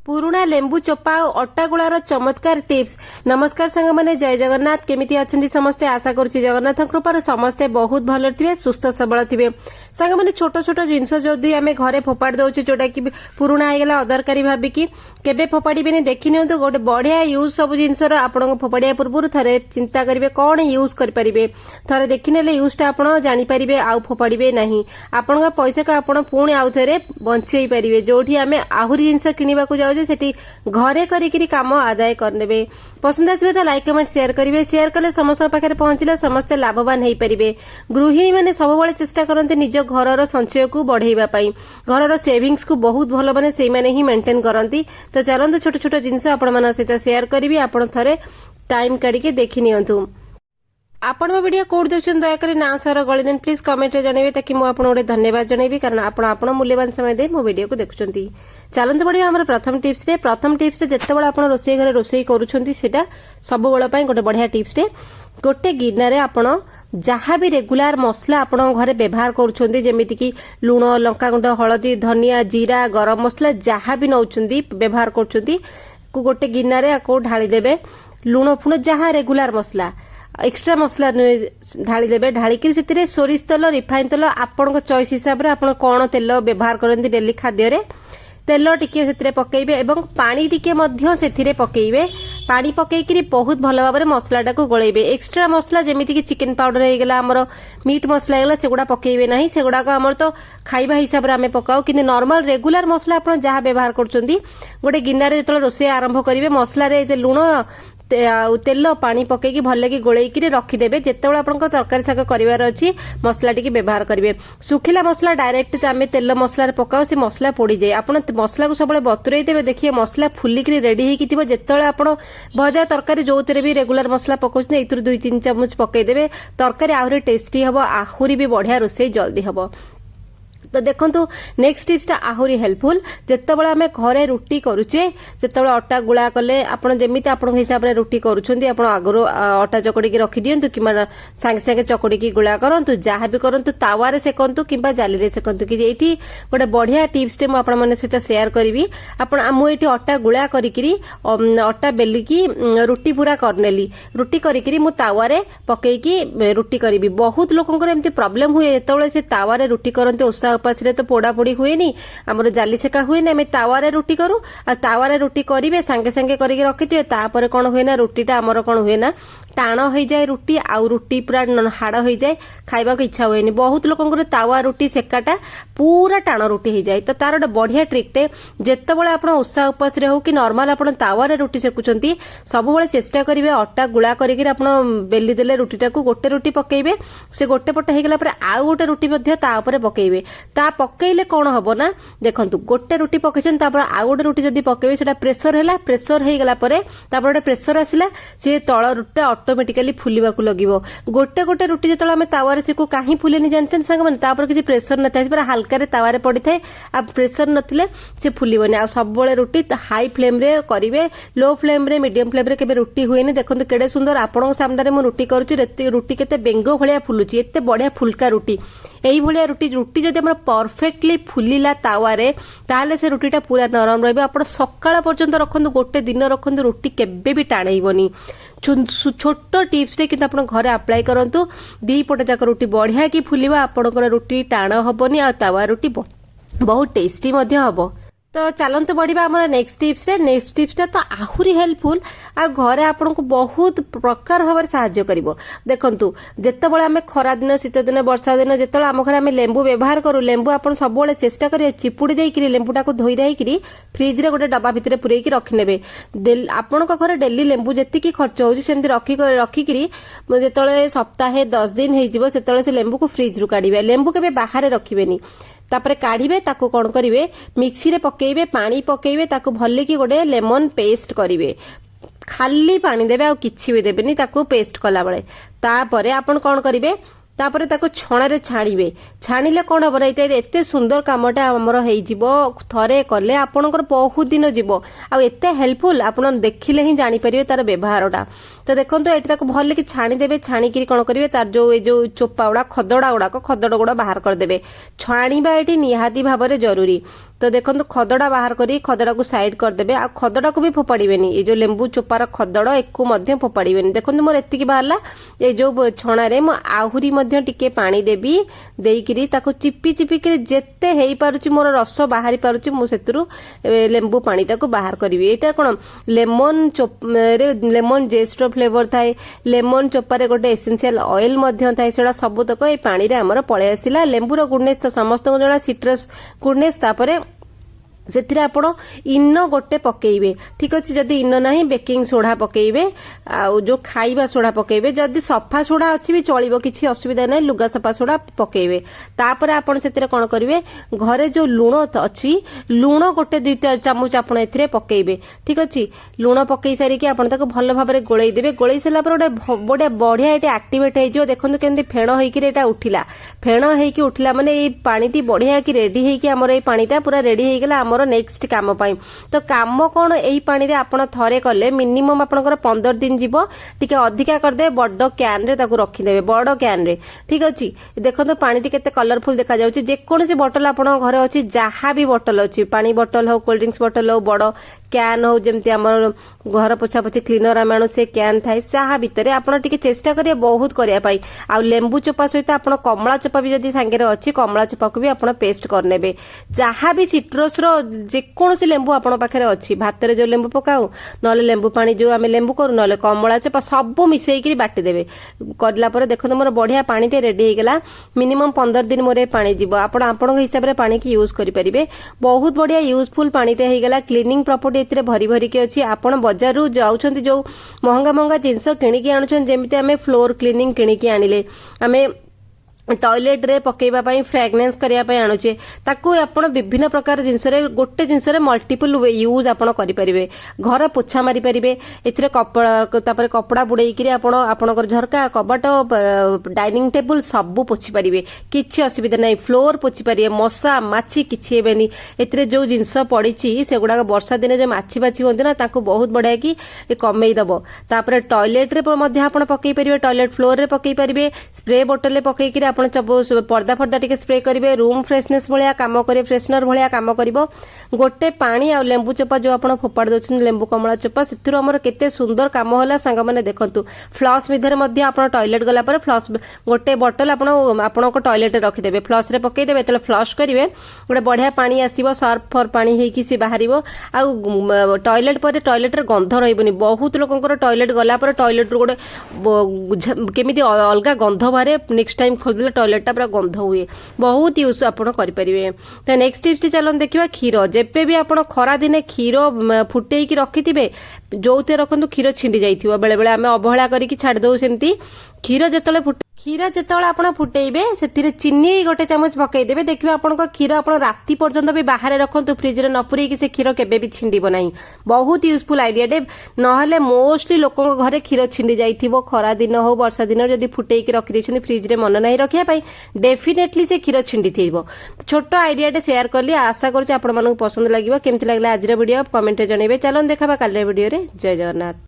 पुराणा लेंबू चोपा और अट्टा गुଳାର चमत्कार टिप्स। नमस्कार सांग माने, जय जगन्नाथ। केमिति अछंती समस्ते? आशा करूची जगन्नाथ कृपार समस्ते बहुत भल थिबे, सुस्थ सबल थिबे। सांग माने छोट छोट जिंस जदि आमे घरे फोपाड़ दउछु, जोटा कि पुराणा आइगला अदरकारी भाबिकी केबे फोपाड़ीबेनी, देखि नियंतु। गोटे बढ़िया यूज सब जिंसर आपन फोपाड़िया पूर्व थरे चिंता करिवे कोन यूज करि परिबे। थरे देखिनेले यूजटा आपन जानि परिबे, आउ फोपाड़ीबे नाही। आपन पैसा का आपन पुणी आउ थरे बंचेई परिबे। जोठी आमे आहुरी जिंस किनिबा को सेठी घरे करी काम आदाय करनेबे। पसंद आसबे तो लाइक कमेंट शेयर करिवे। शेयर कले समस्त पाखे पहुंचले समस्ते लाभवान हेई परिबे। गृहिणी माने सब बेले चेष्टा करते निज घरर संचय को बढ़ाइबा पई, घरर सेविंग्स को बहुत भलो माने सेई माने ही मेंटेन करंती। तो चलंतु छोट छोट जिंस आपण माने सहित शेयर करिवे। आपण थरे टाइम काढी के देखि नियंतु। आपण मो वीडियो कोड देखछन, दयाकरी ना सर गळी देन प्लीज कमेंट रे जणेबे, ताकि मो आपण ओडे धन्यवाद जणेबी, कारण आपण मूल्यवान समय दे मो वीडियो को देखछंती। चलंतु बढ़िया हमर प्रथम टिप्स रे जेतेबेला आपण रोसई घरे रोसई करूछंती सेटा सब बेला पई गोटे बढ़िया टिप्स रे गोटे गिनारे आपण जहाँ भी रेगुलर मसला आपण घरे व्यवहार करूछंती, जेमिति कि लूण, लंका गुंड, हळदी, धनिया, जीरा, गरम मसला जहाँ भी नउछंती व्यवहार करूछंती को गोटे गिनारे को ढाली देबे। लूण फुण जहाँ रेगुलर मसला एक्स्ट्रा मसला ढाली देबे। ढालिकी से सोरिष तेल, रिफाइन तेल आपण चॉइस हिसाब रे आपण कोन तेल व्यवहार करंती डेली खाद्य रे, तेल टिके सेतिरे पकेइबे एवं पानी टिके मध्य सेतिरे पकेइबे। पानी पकेइकरी बहुत भलो भाबरे मसलाटा को गळेइबे। एक्स्ट्रा मसला जेमिति कि चिकन पाउडर हे गेला, हमर मीट मसला हे गेला, सेगुडा पकेइबे नाही। सेगुडा को हमर तो खाइबा हिसाब रे हमें पकाओ, किने नॉर्मल रेगुलर मसला आपण जहा व्यवहार करचंती गोटे गिन्नारे जेतले रोसे आरंभ करिवे, मसला रे लूण तेल पानी पकईकी भल कि गोलैकी रखिदेवे। जितेबाला आपन तरकारी शाग कर अच्छी मसला टी व्यवहार करेंगे। सुखिला मसला डायरेक्ट आम तेल मसला पकाओ, से मसला पोड़ी जाए। आप मसला को सब बतुरई देवे, देखिए मसला फुलिक रेडी होती। जितेबाला आप भजा तरकारी जो भी रेगुलर मसला पकाउछन, एथुर 2-3 चामच पकईदेवे। तरकारी आहरी टेस्टी हम, आहरी भी बढ़िया रोसई जल्दी हम। तो देखंतु नेक्स्ट टिप्स टा आहुरी हेल्पफुल। जेतेबेला आमे घरे रुटी करूचे, जेतेबेला अटा गुळा कले आपण जेमिति आपण हिसाब रे रुटी करूछंती, आपण आगरो अटा चकड़ी के रखि दियंतु, किमा संगे संगे चकड़ी की गुळा करंतु। जहा भी करंतु तावा रे सेकंतु किबा जाली रे सेकंतु। कि एठी गोटे बढ़िया टिप्स टे म आपण माने सहित शेयर करबी। आपण मु एठी अटा गुळा करिकरी अटा बेली की रुटी पूरा करनेली। रुटी करिकरी मु तावा रे पकेकी रुटी करबी। बहुत लोकंकर एमती प्रॉब्लम हुए, जेतेबेला से तावा रे रुटी करंते ओसा उपास रे तो पोड़ा पोड़ी हुए नी, हमर जाली सेका हुए ना। आम तावारे रुटी करू, आ तावारे रुटी करिवे संगे संगे करके रखिथिबे। तापर कोन हुए ना, रुटीटा हमर कोन हुए ना टाण हो जाए रुटी, आउ रुटी पूरा हाड़ हो जाए, खाइबा को इच्छा हुए। बहुत लोकंकर तावा रुटी सेकाटा पूरा टाण रुटी हो जाए। तो तार गोटे बढ़िया ट्रिकटे, जेतेबेले आपण ओसा उपास रे हो कि नॉर्मल आपण तावारे रुटी सेकुचंती, सब बेले चेष्टा करिवे अटा गुळा करिके आपण बेली देले रुटीटा को गोटे रुटी पकेइबे। से गोटे पट हे गेला पर आउ गोटे रुटी मध्ये ता ऊपर पकेइबे। ता पकेइले कोन हबो ना, देखंतु गोटे रुटी पकेछन, तापर आउ गोटे रुटी जदी पकेइबे सेटा प्रेशर हैला। प्रेशर हे गेला परे तापर गोटे प्रेशर आसिला, से तळ रुटीटा ऑटोमेटिकली फुलिबा को लगिवो। गोटे गोटे रुटी जेतला हमें तावारे से को काहे फुलेनी जानतन संग माने, तापर किछि प्रेशर न थाइ, पर हल्का रे तावारे पड़ी थाए। आ प्रेशर नथिले से फुलिबोनी। आ सब बेले रुटी हाई फ्लेम रे करिवे, लो फ्लेम रे मीडियम फ्लेम रे केबे रुटी हुएनी। देखंतु केडे सुंदर आपन सामने रे मु रुटी करूची, रुटी केते बेंगो भलिया फुलुची, एते बढ़िया फुलका रुटी। एई भलिया रुटी जदि हमर परफेक्टली फुलिला तावारे, ताले से रुटीटा पूरा नरम रहबे। आपण सकाळ पर्यंत रखंतु, गोटे दिन रखंतु, रुटी केबे भी टाणैबोनी। छोट टिप्स रे किंतु आपण घरे अप्लाई करंतु, दी पट जाक रुटी बढ़िया की फुलिबा, आपणकर रुटी टाण हबोनी, आ तावा रुटी बहुत टेस्टी मध्य हबो। तो चलते बढ़िया आम नेक्स्ट टिप्स रे। नेक्स्ट टिप्स टा तो आहुरी हेल्पफुल, आ घरे आपन को बहुत प्रकार भाव साहाय्य करिवो। देखंतु जेतेबेले आमे खरा दिन, शीत दिन, वर्षा दिन जेतेबेले आम घरे आमे लेंबू व्यवहार करू, लेंबू आपन सब बेले चेष्टा करिवे चिपुड़ी देइकरी लेंबूटा को धोई देइकरी फ्रिज रे गोटे डब्बा भितरे पुरैकी रखिनेबे। आपन को घरे डेली लेंबू जेतिकी खर्च होउची सेमति रखिकरी जेतेबेले सप्ताहे 10 दिन हेइ जिवो, सेतेबेले से लेंबू को फ्रिज रु काढिबे। लेंबू केबे बाहर रखिबेनी। तापरे काढ़िबे, ताको कोन करिवे मिक्सी रे पकेइबे, पानी पकेइबे, ताको भल्ले की गोटे लेमन पेस्ट करिवे। खाली पानी देबे, आ किछि भी देबेनी ताको पेस्ट कला बेले। तापरे आपण कोन करिवे, तापरे ताको छणारे छाणीबे। छाणीले कोन हबो, एटा एते सुंदर कामटा हमर हेइ जिवो। थरे कले आपनकर बहुत दिन जिवो, आ एते हेल्पफुल आपण देखिले ही जानि परिबे तार व्यवहारटा। तो देखंतु एटा ताको भल्ले कि छाणी देबे। छाणीकरी कोन करिवे, तार जो चोपा गुडा खदड़ा गुडा बाहर कर देबे। छाणीबा एटी निहाती भाबरे जरूरी। तो देखो खदड़ा बाहर करी खदड़ा को साइड करदेबे आ खदड़ा को भी फोपाड़िबेनी ये जो लेंबू चोपार खदड़ एकू मध्य फोपाड़िबेनी देखो मोर एतिकी बाहरला ये जो छणारे मु आहुरी मध्य टिके पानी देबी देइकिरी ताको चिपी चिपी के जेते हेई पारुची मोर रस बाहरी पारुची मु सेतरु लेंबू पानीटा को बाहर करिवि एटा कोन लेमन रे लेमन जेस्ट फ्लेवर थाए लेमन चोपारे गोटे एसेंशियल ऑयल मध्य थाए सेडा सब तक ए पानी रे हमर पळे आसिला लेंबूर गुडनेस तो समस्त जणा सिट्रस गुडनेस तापरे से आपण इनो गोटे पकेइबे ठीक अच्छे जदि इनो नहीं बेकिंग सोडा पकेइबे आ जो खाइबा सोडा पकेइबे जदि सफा सोडा अच्छी भी चलिबो किछि असुविधा नहीं लुगा सफा सोडा पकेइबे तापर आपण सेतिरे कोन करिवे घरे जो लूण अच्छी लूण गोटे 2 चामच आपण एथिरे पकेइबे ठीक अच्छे लूण पकई सारी कि आपण ताको भलो भाबरे गोळेई देबे गोळेई सला पर गोटे बढ़िया एटे एक्टिवेट हे जो देखंतु केंदी फेण हेकि एटा उठिला फेण हेकि उठिला माने ए पानीटी बढ़िया कि रेडी हेकि हमर ए पानीटा पूरा रेडी हे गेला हमर नेक्स्ट काम पाई तो काम कौन यही पानी रे आपण थरे कले मिनिमम आपनकर 15 दिन जीवो टिके अधिका कर दे बड़ कैन रे ताको रखी देबे बड़ कैन रे ठीक अछि देखो तो पानी टी केते कलरफुल देखा जाउची जे कोनसी बोतल आपण घरे अछि जहा भी बोतल अछि पानी बोतल हो कोल्ड ड्रिंक्स बोतल हो बड़ कैन हो जेमति हमर घर पोछा पोछी क्लीनर आमे से कैन थाए साहा भितरे आपण टिके चेष्टा करिए बहुत करिया पाई आ लेंबू चोपा सहित आपण कमला चोपा भी जदी संगे रे अछि कमला चोपा को भी आपण पेस्ट कर नेबे जहा भी सिट्रस रो जेकोसी लेंबू आपण पाखे अच्छी भात जो लेंबू पकाऊ ना लेंबू पानी जो आम लेंबू करू ना कमला चोपा सब मिसेक बाटी देवे करला देखो मोर बढ़िया पानी टे रेडी हो गला मिनिमम 15 दिन मोर पानी जीव आपण हिसाब से पानी की यूज करें बहुत बढ़िया यूजफुल पानी टे हो गला क्लीनिंग प्रॉपर्टी एथिरे भरी भरी के अच्छी आपण बजार रु जाउछंती जो महंगा महंगा जिनस किणिकी आणुछन जेमिति आमे फ्लोर क्लीनिंग किणिकी आनिले आमे टॉयलेट रे पकेबा पई फ्रेग्रेंस करिया पई आणुचे ताकू आपण विभिन्न प्रकार जिंस रे गोटे जिंस रे मल्टीपल यूज आपण करि परिबे घर पोछा मारी परिबे एथिरे कपड़ा तापर कपड़ा बुडेई किरी आपण आपणकर झरका कबाट डाइनिंग टेबल सब पोछि परिबे किछि असुविधा नै फ्लोर पोछि परिबे मशा माछी किछि हेबेनी एथिरे जो जिंस पड़ीची से गुडा वर्षा दिन जे माछी बाछी होंदी ना ताकू बहुत बढ़िया कि कमेई दबो तापर टॉयलेट रे मध्ये आपण पकेई परिबे टॉयलेट फ्लोर रे पकेई परिबे स्प्रे बोतल रे पकेई किरी आपण पर्दा फर्दा टिके स्प्रे करेंगे रूम फ्रेशनेस भाया कम करे फ्रेशनर भाया कम कर गोटे पानी आ लेंबू चोपा जो आप फोपाड़ दौरान लेंबू कमला चोपा से आमर केते सुंदर काम है सांग मैंने देखु फ्लस विधर आप टॉयलेट गला फ्लस गोटे बोतल आपण टॉयलेट रखिदेवे फ्लस रे पकईदेवे जो फ्लश करेंगे गोटे बढ़िया पानी आसो सर्फ फर पानी होगी सी बाहर आ टॉयलेट पर टॉयलेट रे गंध रही बहुत लोक टॉयलेट गला टॉयलेट रू गोटे केमी अलग गंध बाहर नेक्स्ट टाइम खोलदेले टॉयलेट टा पूरा गंध हुए बहुत यूज आपण करें तो नेक्स्ट टिप्स चलो देखिए क्षीर जेबे भी आप खरा दिने क्षीर फुटे रखिथे जो रखु क्षीर छिंडी जाइथिबो बेले बेले आमे अवहेला करिक छाड़ दउ सेमती क्षीर जेतले आपण फुटेइबे सेतिरे चीनी गोटे चामच पकई देबे देखिबे आपण को क्षीर आपण राती पर्यंत भी बाहर रखंतु फ्रिज रे न पुरै कि से क्षीर केबे भी छिंडीबो नाही बहुत यूजफुल आइडिया डे नहले मोस्टली लोकन घरे क्षीर छिंडी जाइथिबो खरा दिन हो वर्षा दिन जदी फुटेई कि रखि दैछन फ्रिज रे मन नाही रखिया पई डेफिनेटली से क्षीर छिंडी थेइबो छोटो आइडिया डे शेयर करली आशा करछि आपण मानक पसंद लागिबो केमति लागला आज रे वीडियो कमेंट रे जणेबे चलन देखाबा काल रे वीडियो रे जय जगन्नाथ।